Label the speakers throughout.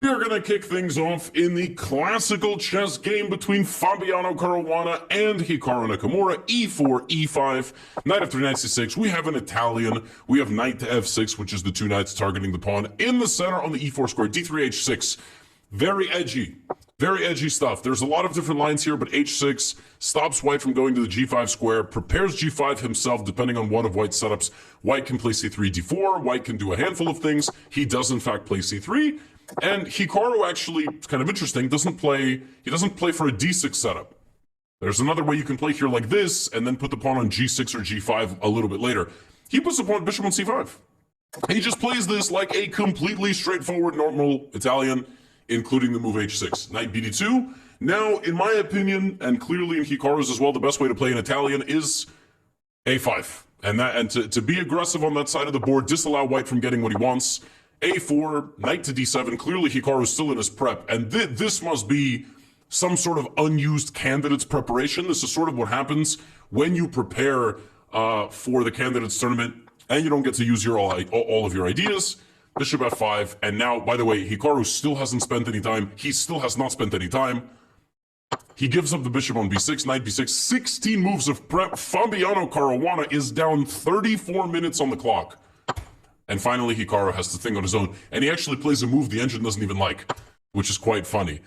Speaker 1: We're going to kick things off in the classical chess game between Fabiano Caruana and Hikaru Nakamura. E4, E5, knight f3, knight c6. We have an Italian. We have knight to f6, which is the two knights targeting the pawn in the center on the e4 square. D3, h6. Very edgy stuff. There's a lot of different lines here, but h6 stops white from going to the g5 square, prepares g5 himself, depending on one of white's setups. White can play c3, d4. White can do a handful of things. He does, in fact, play c3. And Hikaru actually, it's kind of interesting, doesn't play for a d6 setup. There's another way you can play here like this, and then put the pawn on g6 or g5 a little bit later. He puts the pawn bishop on c5. He just plays this like a completely straightforward, normal Italian, including the move h6. Knight bd2. Now, in my opinion, and clearly in Hikaru's as well, the best way to play an Italian is a5. And to be aggressive on that side of the board, disallow white from getting what he wants. A4, knight to d7, clearly Hikaru is still in his prep, and this must be some sort of unused candidate's preparation. This is sort of what happens when you prepare for the candidates tournament, and you don't get to use all of your ideas. Bishop f5, and now, by the way, Hikaru still hasn't spent any time. He still has not spent any time. He gives up the bishop on b6, knight b6, 16 moves of prep. Fabiano Caruana is down 34 minutes on the clock. And finally, Hikaru has to think on his own. And he actually plays a move the engine doesn't even like, which is quite funny.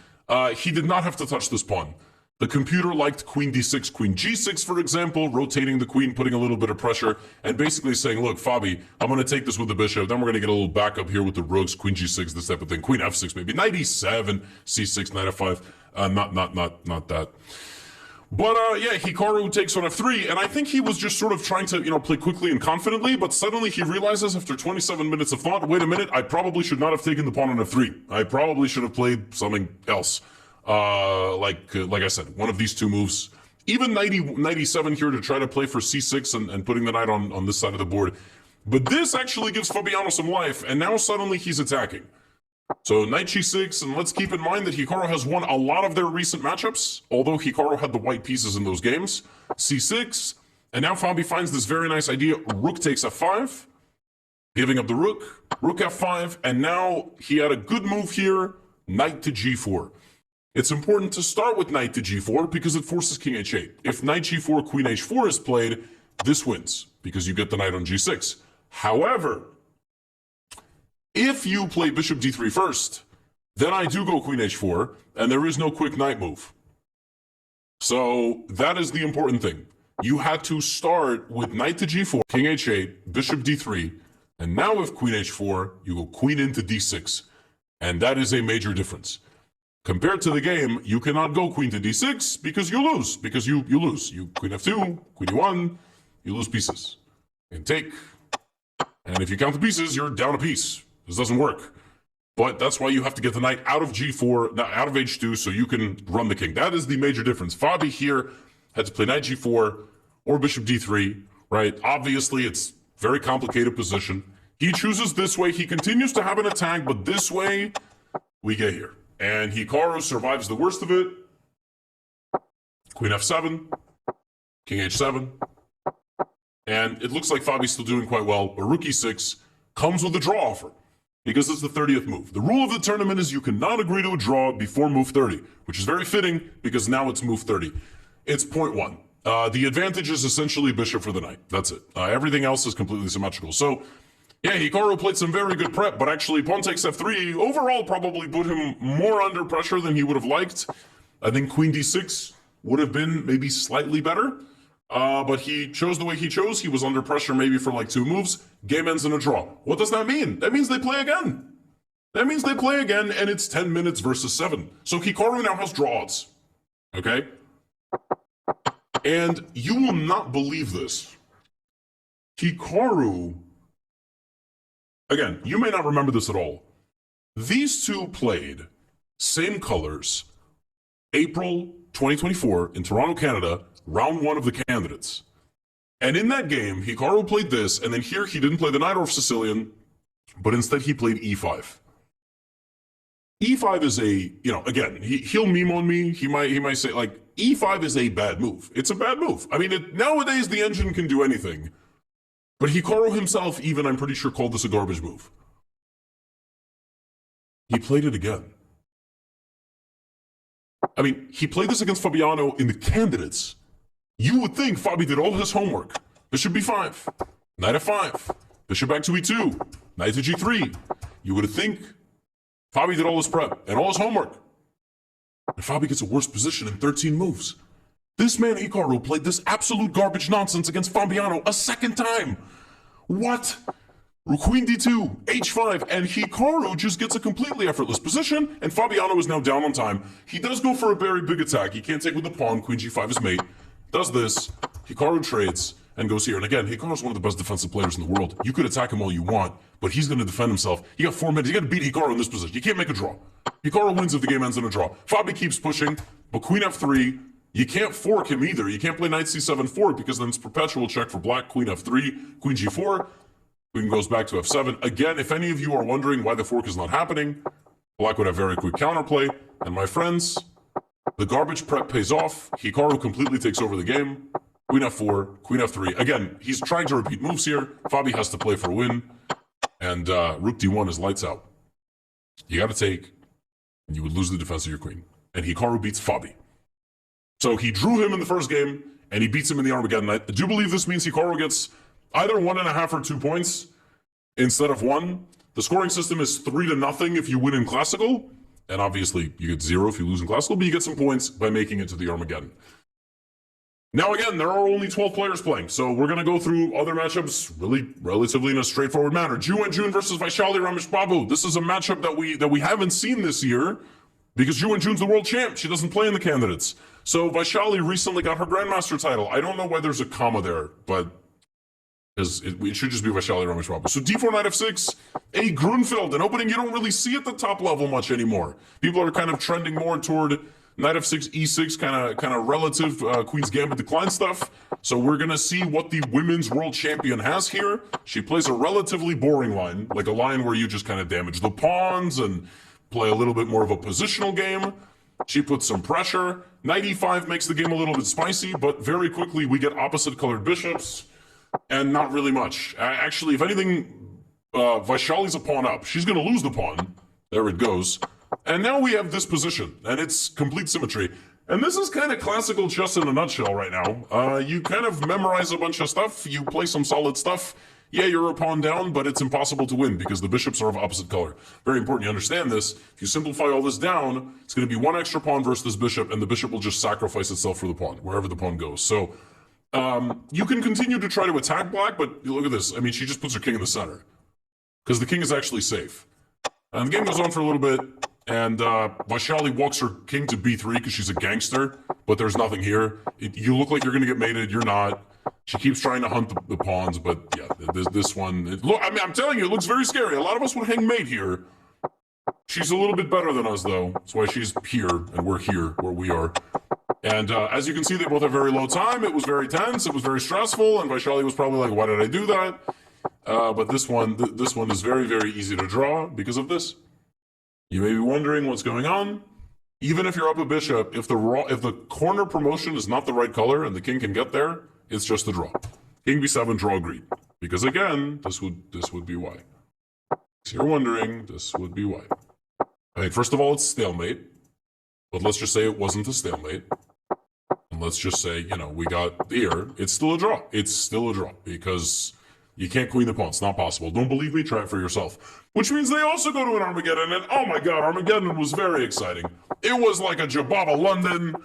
Speaker 1: He did not have to touch this pawn. The computer liked queen d6, queen g6, for example, rotating the queen, putting a little bit of pressure, and basically saying, look, Fabi, I'm going to take this with the bishop, then we're going to get a little backup here with the rooks, queen g6, this type of thing, queen f6 maybe, knight e7, c6, knight f5, not that. But yeah, Hikaru takes on f3, and I think he was just sort of trying to, play quickly and confidently, but suddenly he realizes after 27 minutes of thought, wait a minute, I probably should not have taken the pawn on f3. I probably should have played something else. Like I said, one of these two moves. Even knight e7 here to try to play for c6 and putting the knight on this side of the board. But this actually gives Fabiano some life, and now suddenly he's attacking. So knight g6, and let's keep in mind that Hikaru has won a lot of their recent matchups, although Hikaru had the white pieces in those games. c6, and now Fabi finds this very nice idea. Rook takes f5, giving up the rook, rook f5, and now he had a good move here, knight to g4. It's important to start with knight to g4 because it forces king h8. If knight g4, queen h4 is played, this wins because you get the knight on g6. However, if you play bishop d3 first, then I do go queen h4, and there is no quick knight move. So that is the important thing. You had to start with knight to g4, king h8, bishop d3, and now with queen h4, you go queen into d6. And that is a major difference. Compared to the game, you cannot go queen to d6 because you lose. Because you lose. You queen f2, queen e1, you lose pieces. And take. And if you count the pieces, you're down a piece. This doesn't work. But that's why you have to get the knight out of g4, out of h2, so you can run the king. That is the major difference. Fabi here had to play knight g4 or bishop d3, right? Obviously, it's very complicated position. He chooses this way. He continues to have an attack, but this way, we get here. And Hikaru survives the worst of it. Queen f7, king h7. And it looks like Fabi's still doing quite well. A rook e6 comes with a draw offer because it's the 30th move. The rule of the tournament is you cannot agree to a draw before move 30, which is very fitting because now it's move 30. It's point 1. The advantage is essentially bishop for the knight. That's it. Everything else is completely symmetrical. So, yeah, Hikaru played some very good prep, but actually pawn takes f3 overall probably put him more under pressure than he would have liked. I think queen d6 would have been maybe slightly better, but he chose the way he chose. He was under pressure maybe for like 2 moves. Game ends in a draw. What does that mean? That means they play again. That means they play again, and it's 10 minutes versus 7. So Hikaru now has draw odds. Okay? And you will not believe this. Hikaru... Again, you may not remember this at all. These two played same colors, April 2024 in Toronto, Canada, round 1 of the candidates. And in that game, Hikaru played this, and then here he didn't play the Knight or Sicilian, but instead he played e5. E5 is a, again, he'll meme on me. He might say, like, e5 is a bad move. It's a bad move. I mean, nowadays the engine can do anything. But Hikaru himself, even, I'm pretty sure, called this a garbage move. he played it again. I mean, he played this against Fabiano in the candidates. You would think Fabi did all his homework. Bishop b5, knight f5, bishop back to e2, knight to g3. You would think Fabi did all his prep and all his homework. And Fabi gets a worse position in 13 moves. This man Hikaru played this absolute garbage nonsense against Fabiano a second time. What? Queen d2, h5, and Hikaru just gets a completely effortless position, and Fabiano is now down on time. He does go for a very big attack. He can't take with the pawn. Queen g5 is mate. Does this. Hikaru trades and goes here. And again, Hikaru's one of the best defensive players in the world. You could attack him all you want, but he's going to defend himself. You got 4 minutes. You got to beat Hikaru in this position. You can't make a draw. Hikaru wins if the game ends in a draw. Fabi keeps pushing, but queen f3. You can't fork him either. You can't play knight c7 fork because then it's perpetual check for black. Queen f3, queen g4. Queen goes back to f7. Again, if any of you are wondering why the fork is not happening, black would have very quick counterplay. And my friends, the garbage prep pays off. Hikaru completely takes over the game. Queen f4, queen f3. Again, he's trying to repeat moves here. Fabi has to play for a win. And rook d1 is lights out. You got to take, and you would lose the defense of your queen. And Hikaru beats Fabi. So he drew him in the first game, and he beats him in the Armageddon. I do believe this means Hikaru gets either 1.5 or 2 points instead of 1. The scoring system is 3-0 if you win in Classical, and obviously you get 0 if you lose in Classical, but you get some points by making it to the Armageddon. Now again, there are only 12 players playing, so we're going to go through other matchups relatively in a straightforward manner. Ju and Jun versus Vaishali Rameshbabu. This is a matchup that we haven't seen this year because Ju and Jun's the world champ. She doesn't play in the candidates. So Vaishali recently got her Grandmaster title. I don't know why there's a comma there, but it should just be Vaishali Rameshbabu. So d4 knight f6, a Grunfeld, an opening you don't really see at the top level much anymore. People are kind of trending more toward knight f6, e6, kind of relative Queen's Gambit decline stuff. So we're going to see what the women's world champion has here. She plays a relatively boring line, like a line where you just kind of damage the pawns and play a little bit more of a positional game. She puts some pressure. Knight e5 makes the game a little bit spicy, but very quickly we get opposite colored bishops. And not really much. Actually, if anything, Vaishali's a pawn up. She's going to lose the pawn. There it goes. And now we have this position, and it's complete symmetry. And this is kind of classical chess in a nutshell right now. You kind of memorize a bunch of stuff. You play some solid stuff. Yeah, you're a pawn down, but it's impossible to win because the bishops are of opposite color. Very important you understand this. If you simplify all this down, it's going to be 1 extra pawn versus this bishop, and the bishop will just sacrifice itself for the pawn, wherever the pawn goes. So you can continue to try to attack black, but look at this. I mean, she just puts her king in the center because the king is actually safe. And the game goes on for a little bit, and Vaishali walks her king to b3 because she's a gangster, but there's nothing here. You look like you're going to get mated. You're not. She keeps trying to hunt the pawns, but yeah, this one. Look, I mean, I'm telling you, it looks very scary. A lot of us would hang mate here. She's a little bit better than us, though. That's why she's here, and we're here, where we are. And as you can see, they both have very low time. It was very tense. It was very stressful. And Vaishali was probably like, why did I do that? But this one is very, very easy to draw because of this. You may be wondering what's going on. Even if you're up a bishop, if the corner promotion is not the right color and the king can get there, it's just a draw. King b7, draw agreed. Because again, this would be why. So you're wondering, this would be why. I mean, first of all, it's stalemate. But let's just say it wasn't a stalemate. And let's just say, you know, we got here. It's still a draw. It's still a draw because you can't queen the pawn. It's not possible. Don't believe me? Try it for yourself. Which means they also go to an Armageddon. And oh my God, Armageddon was very exciting. It was like a Jababa London.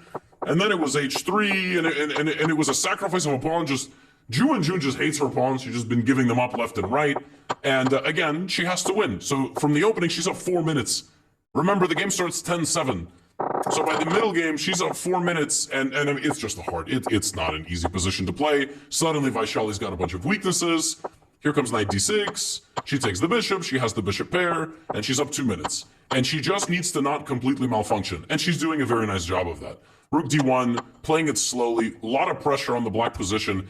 Speaker 1: And then it was h3. And it was a sacrifice of a pawn. Just Ju and Jun just hates her pawns. She's just been giving them up left and right. And again, she has to win. So from the opening, she's up 4 minutes. Remember, the game starts 10-7. So by the middle game, she's up 4 minutes, and I mean, it's just a hard. It's not an easy position to play. Suddenly, Vaishali's got a bunch of weaknesses. Here comes knight d6. She takes the bishop. She has the bishop pair, and she's up 2 minutes. And she just needs to not completely malfunction, and she's doing a very nice job of that. Rook d1, playing it slowly. A lot of pressure on the black position.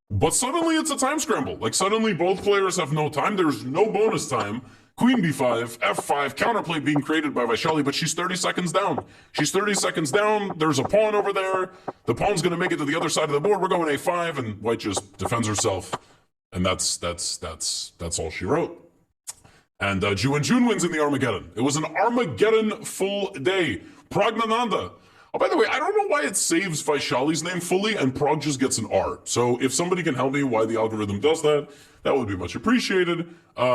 Speaker 1: But suddenly, it's a time scramble. Like, suddenly, both players have no time. There's no bonus time. Queen b5, f5, counterplay being created by Vaishali, but she's 30 seconds down. She's 30 seconds down. There's a pawn over there. The pawn's going to make it to the other side of the board. We're going a5, and white just defends herself. And that's all she wrote. And Jun wins in the Armageddon. It was an Armageddon full day. Pragnananda. Oh, by the way, I don't know why it saves Vaishali's name fully and Prog just gets an R. So if somebody can help me why the algorithm does that, that would be much appreciated,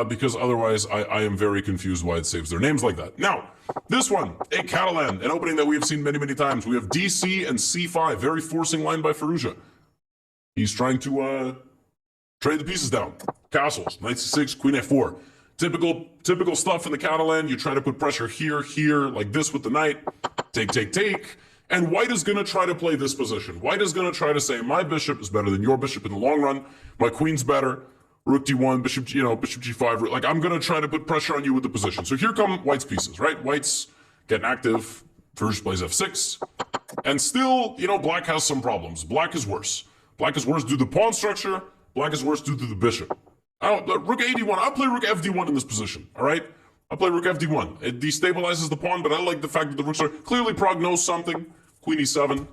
Speaker 1: because otherwise I am very confused why it saves their names like that. Now, this one, a Catalan, an opening that we have seen many, many times. We have DC and C5, very forcing line by Firouzja. He's trying to trade the pieces down. Castles, knight c6, queen f4. Typical stuff in the Catalan. You try to put pressure here, like this with the knight. Take. And white is going to try to play this position. White is going to try to say, my bishop is better than your bishop in the long run. My queen's better. Rook d1, bishop g5. Like, I'm going to try to put pressure on you with the position. So here come white's pieces, right? White's getting active. Firouzja plays f6. And still, black has some problems. Black is worse. Black is worse due to the pawn structure. Black is worse due to the bishop. Rook a1. I'll play rook fd1 in this position, all right? I'll play rook fd1. It destabilizes the pawn, but I like the fact that the rooks are... Clearly, Prog knows something. Queen e7.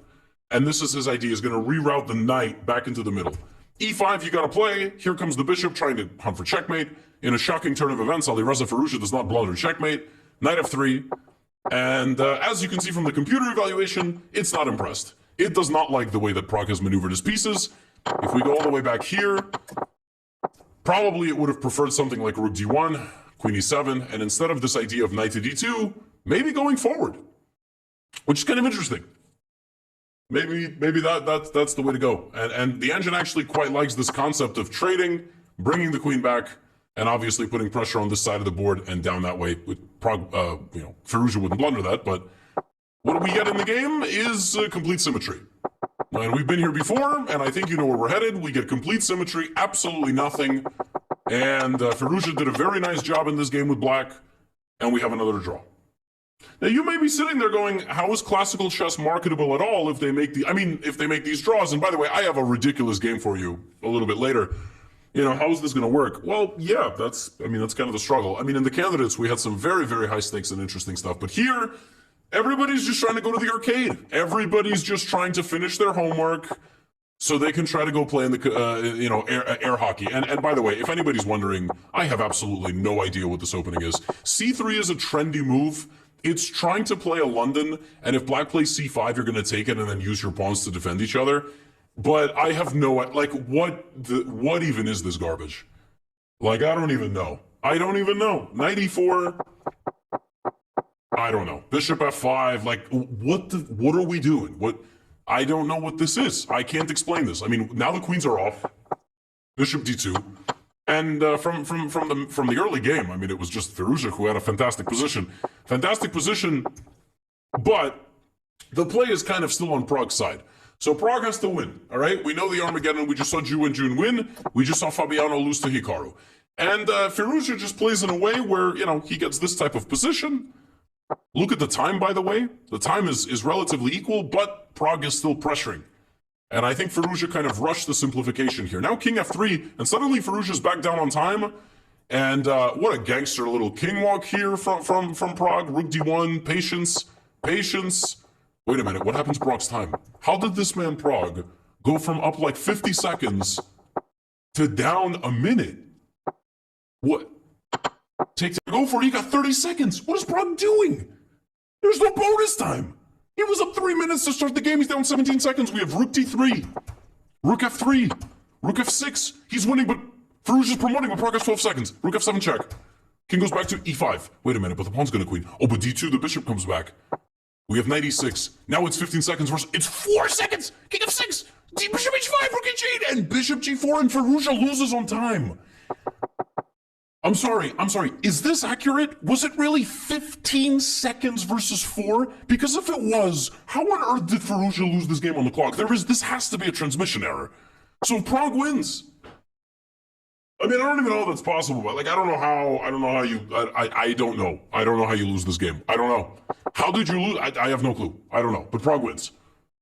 Speaker 1: And this is his idea. He's going to reroute the knight back into the middle. e5, you got to play. Here comes the bishop trying to hunt for checkmate. In a shocking turn of events, Alireza Firouzja does not blunder checkmate. Knight f3. And as you can see from the computer evaluation, it's not impressed. It does not like the way that Prog has maneuvered his pieces. If we go all the way back here, probably it would have preferred something like rook d1, queen e7, and instead of this idea of knight to d2, maybe going forward, which is kind of interesting. Maybe that's the way to go. And the engine actually quite likes this concept of trading, bringing the queen back, and obviously putting pressure on this side of the board and down that way. With Firouzja wouldn't blunder that, but what we get in the game is complete symmetry. And we've been here before, and I think you know where we're headed. We get complete symmetry, absolutely nothing. And Firouzja did a very nice job in this game with black, and we have another draw. Now, you may be sitting there going, how is classical chess marketable at all if they make these draws? And by the way, I have a ridiculous game for you a little bit later. How is this going to work? Well, yeah, that's kind of the struggle. In the candidates, we had some very, very high stakes and interesting stuff. But here, everybody's just trying to go to the arcade. Everybody's just trying to finish their homework so they can try to go play in the, air hockey. And by the way, if anybody's wondering, I have absolutely no idea what this opening is. C3 is a trendy move. It's trying to play a London, and if black plays c5, you're going to take it and then use your pawns to defend each other. But I have no, what even is this garbage? I don't even know. Knight e4. I don't know. Bishop f5. What are we doing? I don't know what this is. I can't explain this. Now the queens are off. Bishop d2. And from the early game, it was just Firouzja who had a fantastic position. But the play is kind of still on Prog's side. So Prog has to win, all right? We know the Armageddon. We just saw Jun win. We just saw Fabiano lose to Hikaru. And Firouzja just plays in a way where, he gets this type of position. Look at the time, by the way. The time is relatively equal, but Prog is still pressuring. And I think Firouzja kind of rushed the simplification here. Now king f3, and suddenly Firouzja's back down on time. And what a gangster little king walk here from Prog. Rook d1, patience. Wait a minute, what happened to Prog's time? How did this man Prog go from up 50 seconds to down a minute? What? Go for it, he got 30 seconds. What is Prog doing? There's no bonus time. He was up 3 minutes to start the game. He's down 17 seconds. We have rook d3, rook f3, rook f6. He's winning, but Firouzja's promoting, but Prog has 12 seconds. Rook f7 check. King goes back to e5. Wait a minute, but the pawn's gonna queen. Oh, but d2, the bishop comes back. We have knight e6. Now it's 15 seconds versus... It's 4 seconds! King f6! Bishop h5, rook h8, and bishop g4, and Firouzja loses on time. I'm sorry. Is this accurate? Was it really 15 seconds versus 4? Because if it was, how on earth did Firouzja lose this game on the clock? This has to be a transmission error. So Prog wins. I don't even know if that's possible, but I don't know how you lose this game. I don't know. How did you lose? I have no clue. I don't know, but Prog wins.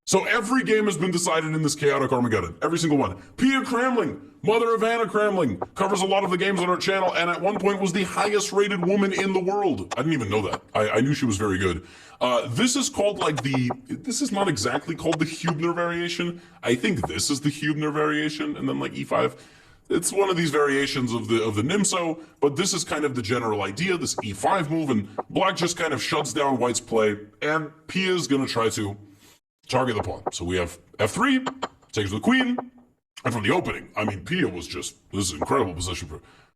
Speaker 1: So every game has been decided in this chaotic Armageddon. Every single one. Pia Kramling, mother of Anna Kramling, covers a lot of the games on our channel, and at one point was the highest rated woman in the world. I didn't even know that. I knew she was very good. This is called this is not exactly called the Hubner variation. I think this is the Hubner variation, and then e5. it's one of these variations of the Nimso, but this is kind of the general idea, this e5 move, and black just kind of shuts down white's play, and Pia is going to try to target the pawn. So we have f3, takes the queen, and from the opening, I mean, Pia was just, this is an incredible position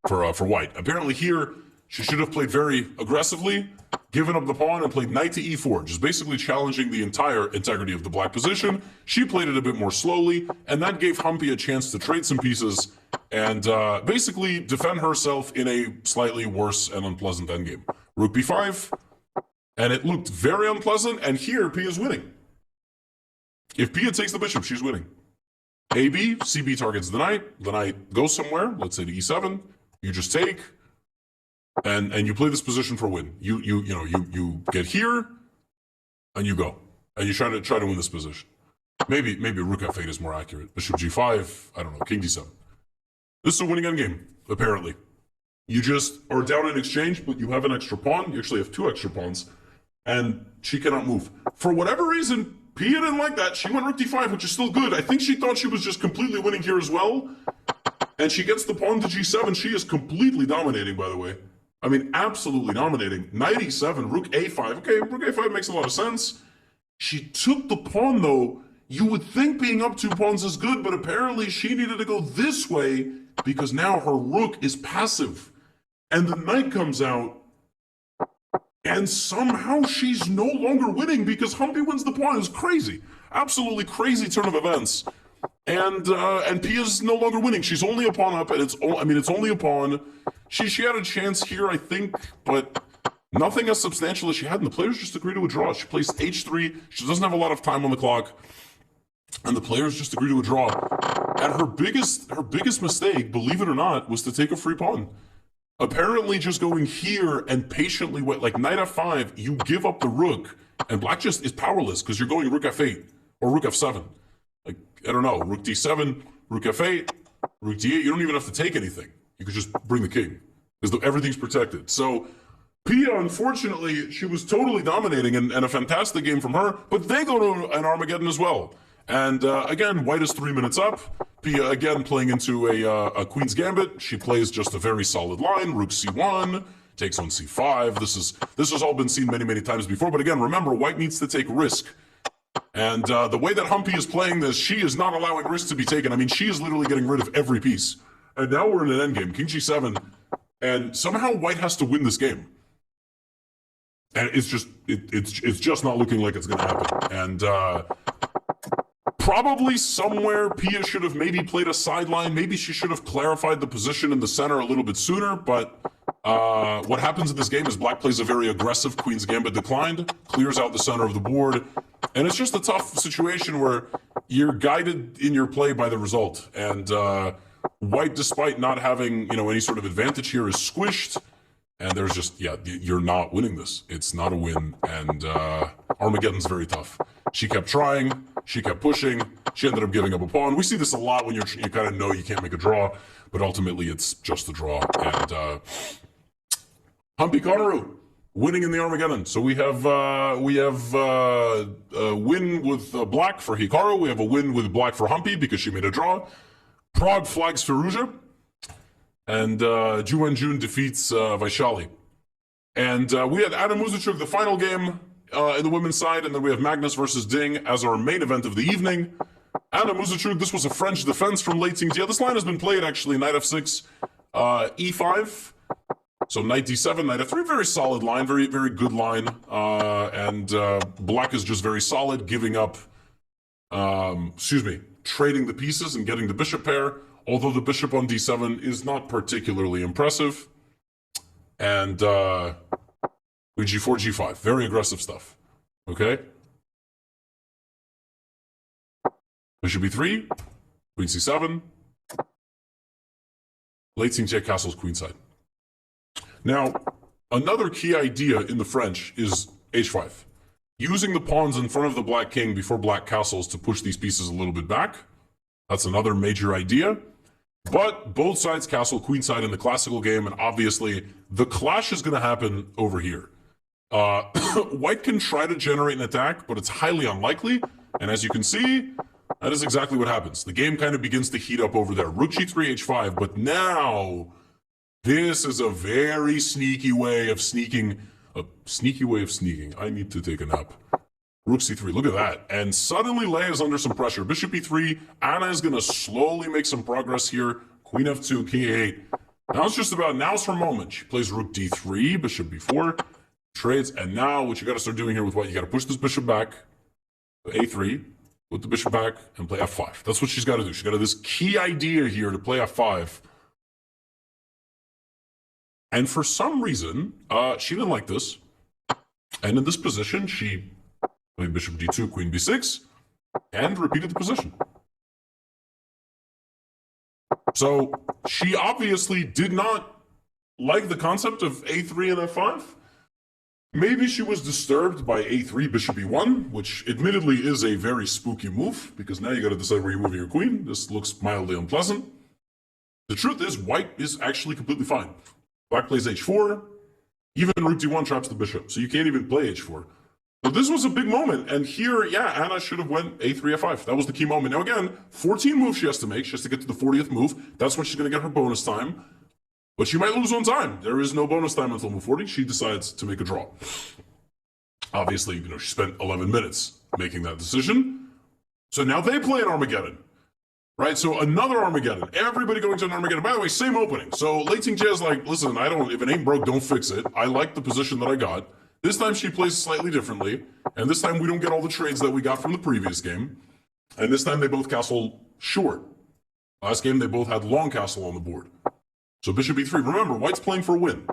Speaker 1: for white. Apparently here, she should have played very aggressively, given up the pawn, and played knight to e4, just basically challenging the entire integrity of the black position. She played it a bit more slowly, and that gave Humpy a chance to trade some pieces and basically defend herself in a slightly worse and unpleasant endgame. Rook b5, and it looked very unpleasant, and here Pia is winning. If Pia takes the bishop, she's winning. AB, CB targets the knight goes somewhere, let's say to e7, you just take, and you play this position for a win. You get here, and you go, and you try to win this position. Maybe rook f8 is more accurate. Bishop g5, I don't know, king d7. This is a winning endgame, apparently. You just are down in exchange, but you have an extra pawn. You actually have 2 extra pawns, and she cannot move. For whatever reason, Pia didn't like that. She went rook d5, which is still good. I think she thought she was just completely winning here as well. And she gets the pawn to g7. She is completely dominating, by the way. I mean, absolutely dominating. Knight e7, rook a5. Okay, rook a5 makes a lot of sense. She took the pawn, though. You would think being up 2 pawns is good, but apparently she needed to go this way because now her rook is passive. And the knight comes out, and somehow she's no longer winning because Humpy wins the pawn. It's crazy. Absolutely crazy turn of events. And Pia's no longer winning. She's only a pawn up, and it's only a pawn. She had a chance here, I think, but nothing as substantial as she had, and the players just agree to a draw. She plays h3. She doesn't have a lot of time on the clock, and the players just agree to a draw. And her biggest mistake, believe it or not, was to take a free pawn. Apparently just going here and patiently wait, like knight f5, you give up the rook, and black just is powerless because you're going rook f8 or rook f7. Like, I don't know, rook d7, rook f8, rook d8, you don't even have to take anything. You could just bring the king because everything's protected. So Pia, unfortunately, she was totally dominating and a fantastic game from her, but they go to an Armageddon as well. And again, white is 3 minutes up. Pia again playing into a queen's gambit. She plays just a very solid line. Rook c1, takes on c5. This has all been seen many times before. But again, remember, white needs to take risk. And the way that Humpy is playing this, she is not allowing risk to be taken. I mean, she is literally getting rid of every piece. And now we're in an endgame, king g7, and somehow white has to win this game. And it's just not looking like it's going to happen. And probably somewhere Pia should have maybe played a sideline. Maybe she should have clarified the position in the center a little bit sooner. But what happens in this game is black plays a very aggressive queen's gambit declined, clears out the center of the board. And it's just a tough situation where you're guided in your play by the result. And white, despite not having, any sort of advantage here, is squished. And there's just, you're not winning this. It's not a win. And Armageddon's very tough. She kept trying. She kept pushing. She ended up giving up a pawn. We see this a lot when you kind of know you can't make a draw. But ultimately, it's just a draw. And Hikaru winning in the Armageddon. So we have a win with black for Hikaru. We have a win with black for Humpy because she made a draw. Prague flags Firouzja. And Ju Wenjun defeats Vaishali. And we had Adam Muzichuk, the final game in the women's side, and then we have Magnus versus Ding as our main event of the evening. Adam Muzichuk, this was a French defense from late teens. Yeah, this line has been played, actually, knight f6, e5. So knight d7, knight f3, very solid line, very good line. And black is just very solid, giving up, trading the pieces and getting the bishop pair. Although the bishop on d7 is not particularly impressive. And we g4, g5. Very aggressive stuff. Okay? Bishop e3. Queen c7. Late check castles queenside. Now, another key idea in the French is h5. Using the pawns in front of the black king before black castles to push these pieces a little bit back. That's another major idea. But both sides castle queenside in the classical game, and obviously the clash is going to happen over here. White can try to generate an attack, but it's highly unlikely. And as you can see, That is exactly what happens. The game kind of begins to heat up over there. Rook g3, h5, but now this is a very sneaky way of sneaking. A sneaky way of sneaking. I need to take a nap. Rook c3, look at that. And suddenly Leia is under some pressure. Bishop e3, Anna is going to slowly make some progress here. Queen f2, king a8. Now it's just about, now's her moment. She plays rook d3, bishop b4, trades, and now what you got to start doing here with white, you got to push this bishop back, a3, put the bishop back, and play f5. That's what she's got to do. She's got this key idea here to play f5. And for some reason, she didn't like this. And in this position, she played bishop d2, queen b6, and repeated the position. So she obviously did not like the concept of a3 and f5. Maybe she was disturbed by a3, bishop e1, which admittedly is a very spooky move, because now you got to decide where you're moving your queen. This looks mildly unpleasant. The truth is, white is actually completely fine. Black plays h4, even rook d1 traps the bishop, so you can't even play h4. But this was a big moment, and here, yeah, Anna should have went a3, f5. That was the key moment. Now again, 14 moves she has to make. She has to get to the 40th move. That's when she's going to get her bonus time. But she might lose on time. There is no bonus time until move 40. She decides to make a draw. Obviously, she spent 11 minutes making that decision. So now they play an Armageddon. Right, so another Armageddon. Everybody going to an Armageddon. By the way, same opening. So Lei Ting-Jie is like, listen, if it ain't broke, don't fix it. I like the position that I got. This time she plays slightly differently, and this time we don't get all the trades that we got from the previous game. And this time they both castle short. Last game they both had long castle on the board. So bishop e3. Remember, white's playing for a win.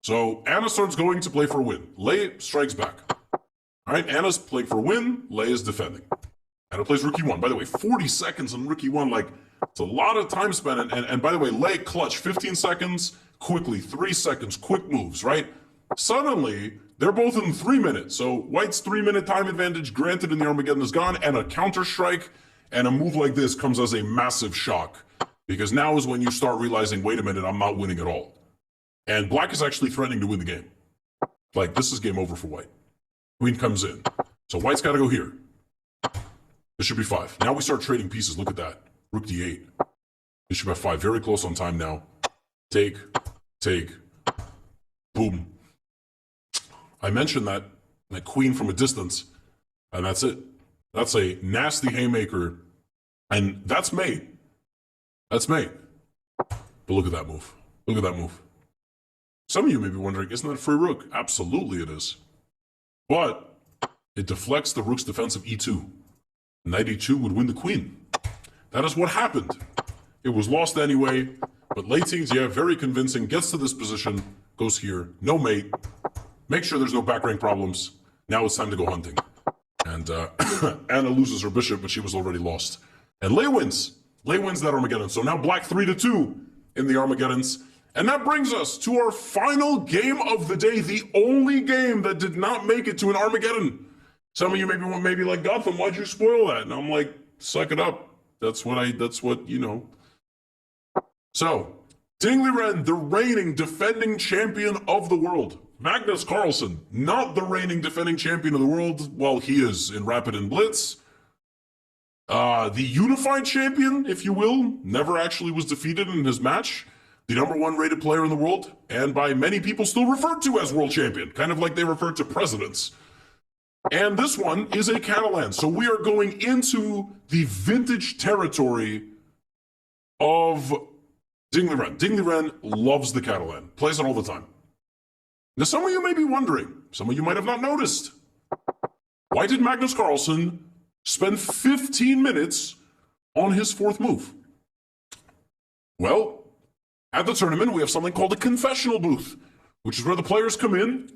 Speaker 1: So Anna starts going to play for a win. Lei strikes back. All right, Anna's playing for a win. Lei is defending. Anna plays rook e1. By the way, 40 seconds on rook e1, like, it's a lot of time spent. And by the way, Lei clutch, 15 seconds, quickly, 3 seconds, quick moves, right? Suddenly, they're both in 3 minutes. So white's 3-minute time advantage granted in the Armageddon is gone, and a counter strike and a move like this comes as a massive shock. Because now is when you start realizing, wait a minute, I'm not winning at all. And black is actually threatening to win the game. Like, this is game over for white. Queen comes in. So white's got to go here. Bishop e5. Now we start trading pieces. Look at that. Rook d8. Bishop f5. Very close on time now. Take. Boom. I mentioned that queen from a distance, and that's it. That's a nasty haymaker, and that's mate. That's mate. But look at that move. Look at that move. Some of you may be wondering, isn't that a free rook? Absolutely it is. But it deflects the rook's defense of e2. Knight e2 would win the queen. That is what happened. It was lost anyway, but Lei Ting-Jie, very convincing, gets to this position, goes here, no mate. Make sure there's no back rank problems. Now it's time to go hunting. And Anna loses her bishop, but she was already lost. And Lei wins. Lei wins that Armageddon. So now black 3-2 in the Armageddons. And that brings us to our final game of the day, the only game that did not make it to an Armageddon. Some of you maybe like, Gotham, why'd you spoil that? And I'm like, suck it up. That's what, you know. So, Liren, the reigning defending champion of the world. Magnus Carlsen, not the reigning defending champion of the world, while he is in Rapid and Blitz. The unified champion, if you will, never actually was defeated in his match. The #1 rated player in the world, and by many people still referred to as world champion, kind of like they referred to presidents. And this one is a Catalan, so we are going into the vintage territory of Liren. Liren loves the Catalan, plays it all the time. Now, some of you may be wondering, some of you might have not noticed, why did Magnus Carlsen spend 15 minutes on his fourth move? Well, at the tournament, we have something called a confessional booth, which is where the players come in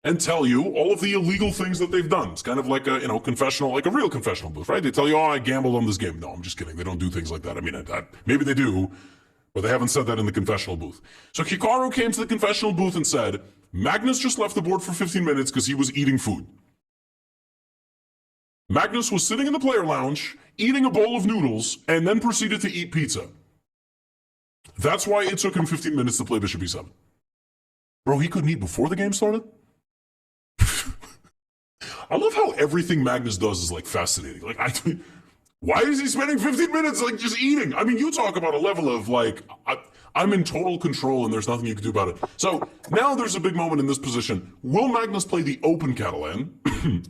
Speaker 1: and tell you all of the illegal things that they've done. It's kind of like a, confessional, like a real confessional booth, right? They tell you, oh, I gambled on this game. No, I'm just kidding. They don't do things like that. I mean, maybe they do, but they haven't said that in the confessional booth. So Hikaru came to the confessional booth and said, Magnus just left the board for 15 minutes because he was eating food. Magnus was sitting in the player lounge, eating a bowl of noodles, and then proceeded to eat pizza. That's why it took him 15 minutes to play Bishop e7. Bro, he couldn't eat before the game started? I love how everything Magnus does is, like, fascinating. Like, Why is he spending 15 minutes like just eating? I mean, you talk about a level of like, I'm in total control and there's nothing you can do about it. So now there's a big moment in this position. Will Magnus play the open Catalan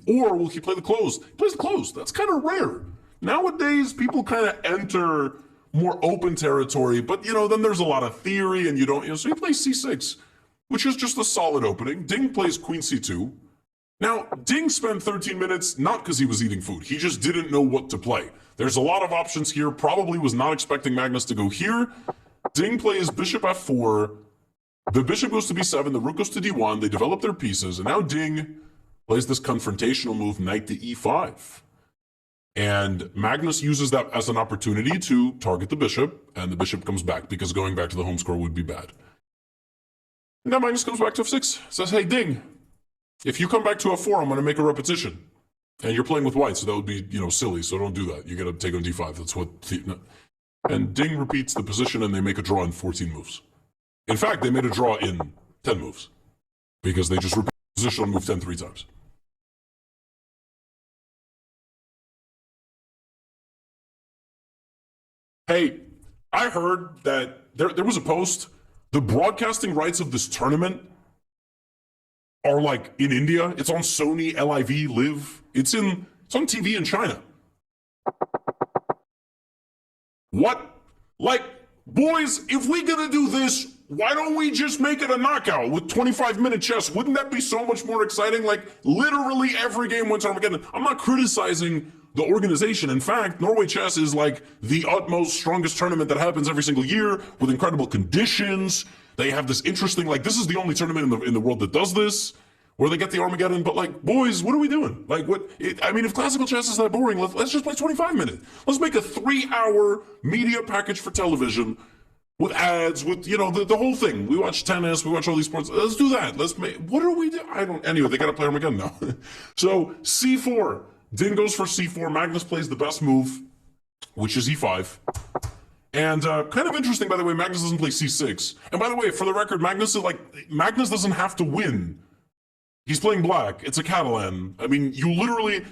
Speaker 1: or will he play the closed? He plays the closed. That's kind of rare. Nowadays, people kind of enter more open territory, but you know, then there's a lot of theory and you don't, you know, so he plays c6, which is just a solid opening. Ding plays queen c2. Now, Ding spent 13 minutes not because he was eating food. He just didn't know what to play. There's a lot of options here. Probably was not expecting Magnus to go here. Ding plays bishop f4. The bishop goes to b7. The rook goes to d1. They develop their pieces. And now Ding plays this confrontational move, knight to e5. And Magnus uses that as an opportunity to target the bishop. And the bishop comes back because going back to the home score would be bad. Now Magnus comes back to f6. Says, hey, Ding. If you come back to f4, I'm going to make a repetition. And you're playing with white, so that would be, you know, silly. So don't do that. You got to take on d5. That's what... And Ding repeats the position, and they make a draw in 14 moves. In fact, they made a draw in 10 moves. Because they just repeat the position on move 10 3 times. Hey, I heard that there was a post. The broadcasting rights of this tournament are like in India. It's on Sony, LIV, Live. It's on TV in China. What? Like, boys, if we're gonna do this, why don't we just make it a knockout with 25-minute chess? Wouldn't that be so much more exciting? Like, literally every game went to Armageddon. I'm not criticizing the organization. In fact, Norway Chess is like the utmost, strongest tournament that happens every single year with incredible conditions. They have this interesting, like, this is the only tournament in the world that does this, where they get the Armageddon. But like, boys, what are we doing? Like, I mean, if classical chess is that boring, let's just play 25 minutes. Let's make a 3-hour media package for television with ads, with, you know, the whole thing. We watch tennis, we watch all these sports. Let's do that. What are we doing? Anyway, they got to play Armageddon now. So c4, Ding goes for c4. Magnus plays the best move, which is e5. And kind of interesting, by the way, Magnus doesn't play c6. And by the way, for the record, Magnus doesn't have to win. He's playing black. It's a Catalan. I mean, you literally,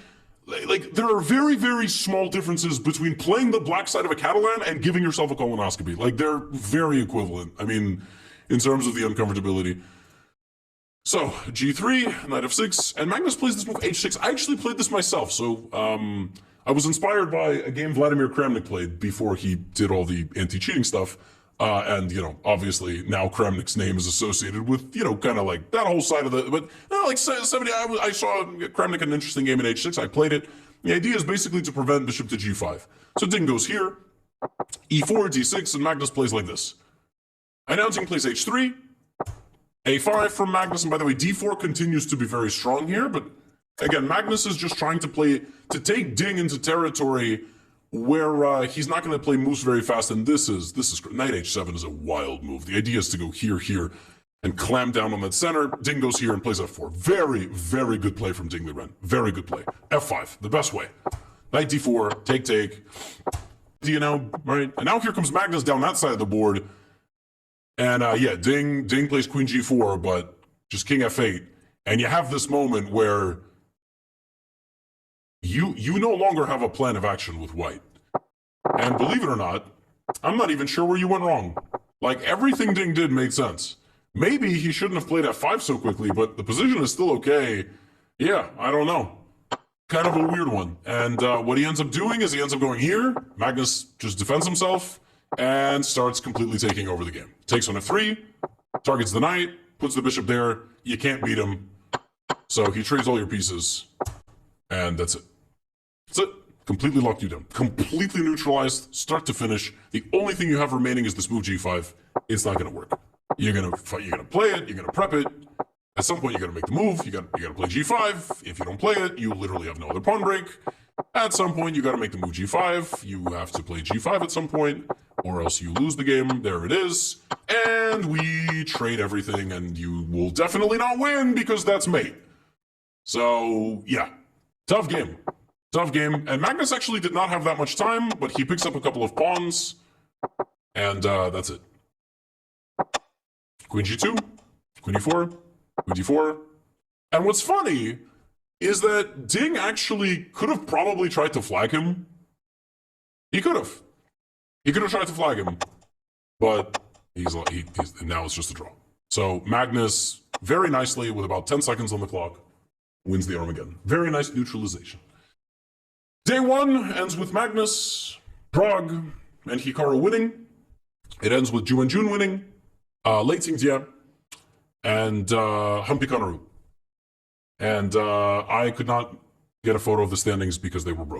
Speaker 1: like, there are very, very small differences between playing the black side of a Catalan and giving yourself a colonoscopy. Like, they're very equivalent. I mean, in terms of the uncomfortability. So, g3, knight f6, and Magnus plays this move h6. I actually played this myself, so I was inspired by a game Vladimir Kramnik played before he did all the anti-cheating stuff. And, you know, obviously now Kramnik's name is associated with, you know, kind of like that whole side of the, but like 70, I saw Kramnik an interesting game in h6. I played it. The idea is basically to prevent bishop to g5. So Ding goes here, e4, d6, and Magnus plays like this. And now Ding plays h3, a5 from Magnus, and by the way, d4 continues to be very strong here, but again, Magnus is just trying to take Ding into territory where he's not going to play moves very fast, and this is knight h7 is a wild move. The idea is to go here, and clamp down on that center. Ding goes here and plays f4. Very, very good play from Ding Liren. Very good play. f5, the best way. Knight d4, take. You know, right? And now here comes Magnus down that side of the board, and yeah, Ding plays queen g4, but just king f8, and you have this moment where you no longer have a plan of action with white. And believe it or not, I'm not even sure where you went wrong. Like, everything Ding did made sense. Maybe he shouldn't have played f5 so quickly, but the position is still okay. Yeah, I don't know. Kind of a weird one. And what he ends up doing is he ends up going here. Magnus just defends himself and starts completely taking over the game. Takes on f3, targets the knight, puts the bishop there. You can't beat him. So he trades all your pieces. And that's it. That's it. Completely locked you down. Completely neutralized, start to finish. The only thing you have remaining is this move g5. It's not going to work. You're gonna play it. You're gonna prep it. At some point, you gotta make the move. You gotta play g5. If you don't play it, you literally have no other pawn break. At some point, you gotta make the move g5. You have to play g5 at some point, or else you lose the game. There it is. And we trade everything, and you will definitely not win because that's mate. So, yeah. Tough game. Tough game. And Magnus actually did not have that much time, but he picks up a couple of pawns, and that's it. Queen g2, queen e4, queen d4. And what's funny is that Ding actually could have probably tried to flag him He could have. He could have tried to flag him, but he's now it's just a draw. So Magnus, very nicely, with about 10 seconds on the clock, wins the Armageddon. Very nice neutralization. Day one ends with Magnus, Prague, and Hikaru winning. It ends with Ju and Jun winning, Lei Tingjie, and Humpy Kanaru. And I could not get a photo of the standings because they were broken.